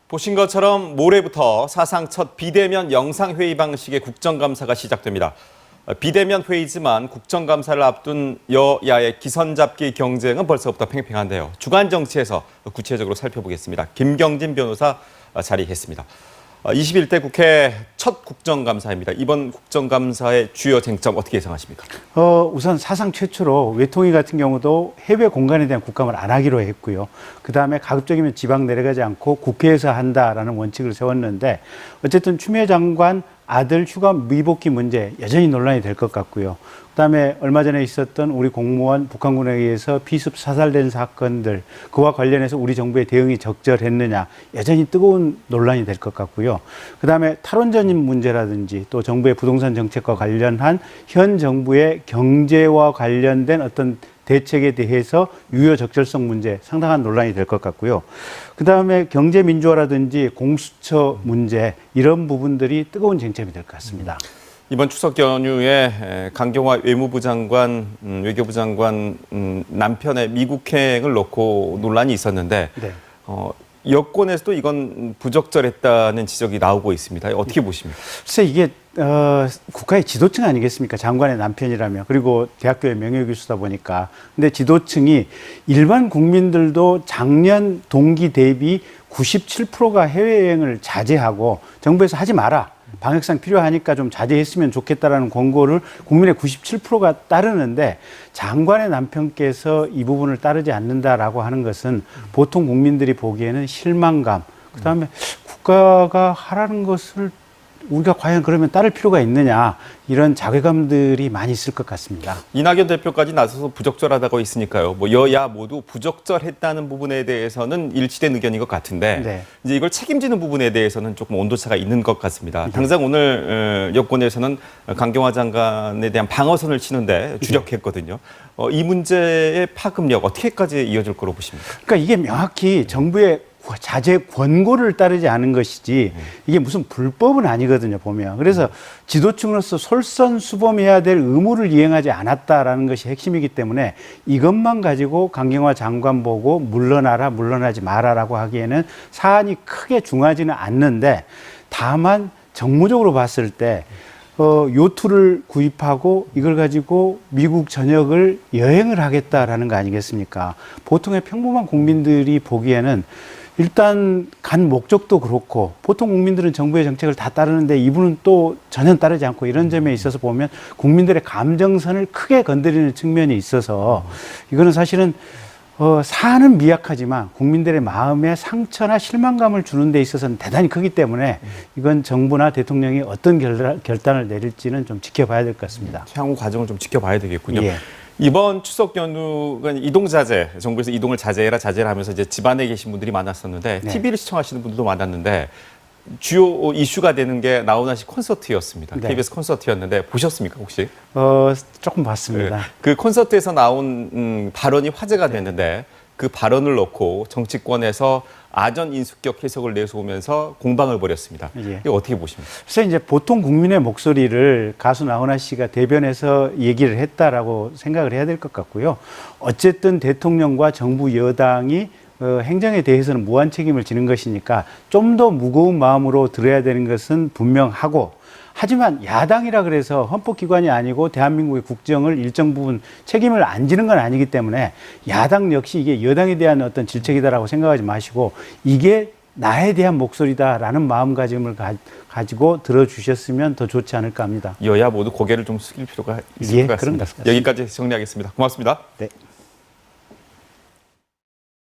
보신 것처럼 모레부터 사상 첫 비대면 영상회의 방식의 국정감사가 시작됩니다. 비대면 회의지만 국정감사를 앞둔 여야의 기선잡기 경쟁은 벌써부터 팽팽한데요. 주간 정치에서 구체적으로 살펴보겠습니다. 김경진 변호사 자리했습니다. 21대 국회 첫 국정감사입니다. 이번 국정감사의 주요 쟁점 어떻게 예상하십니까? 우선 사상 최초로 외통위 같은 경우도 해외 공간에 대한 국감을 안 하기로 했고요. 그다음에 가급적이면 지방 내려가지 않고 국회에서 한다라는 원칙을 세웠는데 어쨌든 추미애 장관 아들 휴가 미복귀 문제 여전히 논란이 될 것 같고요. 그다음에 얼마 전에 있었던 우리 공무원 북한군에 의해서 피습 사살된 사건들 그와 관련해서 우리 정부의 대응이 적절했느냐 여전히 뜨거운 논란이 될 것 같고요. 그다음에 탈원전 문제라든지 또 정부의 부동산 정책과 관련한 현 정부의 경제와 관련된 어떤 대책에 대해서 유효 적절성 문제 상당한 논란이 될 것 같고요. 그다음에 경제 민주화라든지 공수처 문제 이런 부분들이 뜨거운 쟁점이 될 것 같습니다. 이번 추석 연휴에 강경화 외무부 장관, 외교부 장관 남편의 미국행을 놓고 논란이 있었는데 네. 여권에서도 이건 부적절했다는 지적이 나오고 있습니다. 어떻게 보십니까? 글쎄 이게 국가의 지도층 아니겠습니까? 장관의 남편이라며 그리고 대학교의 명예교수다 보니까 근데 지도층이 일반 국민들도 작년 동기 대비 97%가 해외여행을 자제하고 정부에서 하지 마라. 방역상 필요하니까 좀 자제했으면 좋겠다라는 권고를 국민의 97%가 따르는데 장관의 남편께서 이 부분을 따르지 않는다라고 하는 것은 보통 국민들이 보기에는 실망감, 그다음에 국가가 하라는 것을 우리가 과연 그러면 따를 필요가 있느냐 이런 자괴감들이 많이 있을 것 같습니다. 이낙연 대표까지 나서서 부적절하다고 있으니까요. 뭐 여야 모두 부적절했다는 부분에 대해서는 일치된 의견인 것 같은데 네. 이제 이걸 책임지는 부분에 대해서는 조금 온도차가 있는 것 같습니다. 당장 오늘 여권에서는 강경화 장관에 대한 방어선을 치는데 주력했거든요. 이 문제의 파급력 어떻게까지 이어질 거로 보십니까? 그러니까 이게 명확히 정부의 자제 권고를 따르지 않은 것이지 이게 무슨 불법은 아니거든요, 보면. 그래서 지도층으로서 솔선수범해야 될 의무를 이행하지 않았다라는 것이 핵심이기 때문에 이것만 가지고 강경화 장관 보고 물러나라, 물러나지 마라라고 하기에는 사안이 크게 중하지는 않는데 다만 정무적으로 봤을 때 요트를 구입하고 이걸 가지고 미국 전역을 여행을 하겠다라는 거 아니겠습니까? 보통의 평범한 국민들이 보기에는 일단 간 목적도 그렇고 보통 국민들은 정부의 정책을 다 따르는데 이분은 또 전혀 따르지 않고 이런 점에 있어서 보면 국민들의 감정선을 크게 건드리는 측면이 있어서 이거는 사실은 사안은 미약하지만 국민들의 마음에 상처나 실망감을 주는 데 있어서는 대단히 크기 때문에 이건 정부나 대통령이 어떤 결단을 내릴지는 좀 지켜봐야 될 것 같습니다. 향후 과정을 좀 지켜봐야 되겠군요. 예. 이번 추석 연휴가 이동 자제, 정부에서 이동을 자제해라 자제를 하면서 이제 집안에 계신 분들이 많았었는데 네. TV를 시청하시는 분들도 많았는데 주요 이슈가 되는 게 나훈아 씨 콘서트였습니다. 네. KBS 콘서트였는데 보셨습니까 혹시? 조금 봤습니다. 그 콘서트에서 나온 발언이 화제가 됐는데 그 발언을 놓고 정치권에서 아전 인수격 해석을 내세우면서 공방을 벌였습니다. 예. 이거 어떻게 보십니까? 그래서 이제 보통 국민의 목소리를 가수 나훈아 씨가 대변해서 얘기를 했다라고 생각을 해야 될 것 같고요. 어쨌든 대통령과 정부 여당이 행정에 대해서는 무한 책임을 지는 것이니까 좀 더 무거운 마음으로 들어야 되는 것은 분명하고 하지만 야당이라 그래서 헌법기관이 아니고 대한민국의 국정을 일정 부분 책임을 안 지는 건 아니기 때문에 야당 역시 이게 여당에 대한 어떤 질책이다라고 생각하지 마시고 이게 나에 대한 목소리다라는 마음가짐을 가지고 들어주셨으면 더 좋지 않을까 합니다. 여야 모두 고개를 좀 숙일 필요가 있을 것 같습니다. 그런 것 같습니다. 여기까지 정리하겠습니다. 고맙습니다. 네.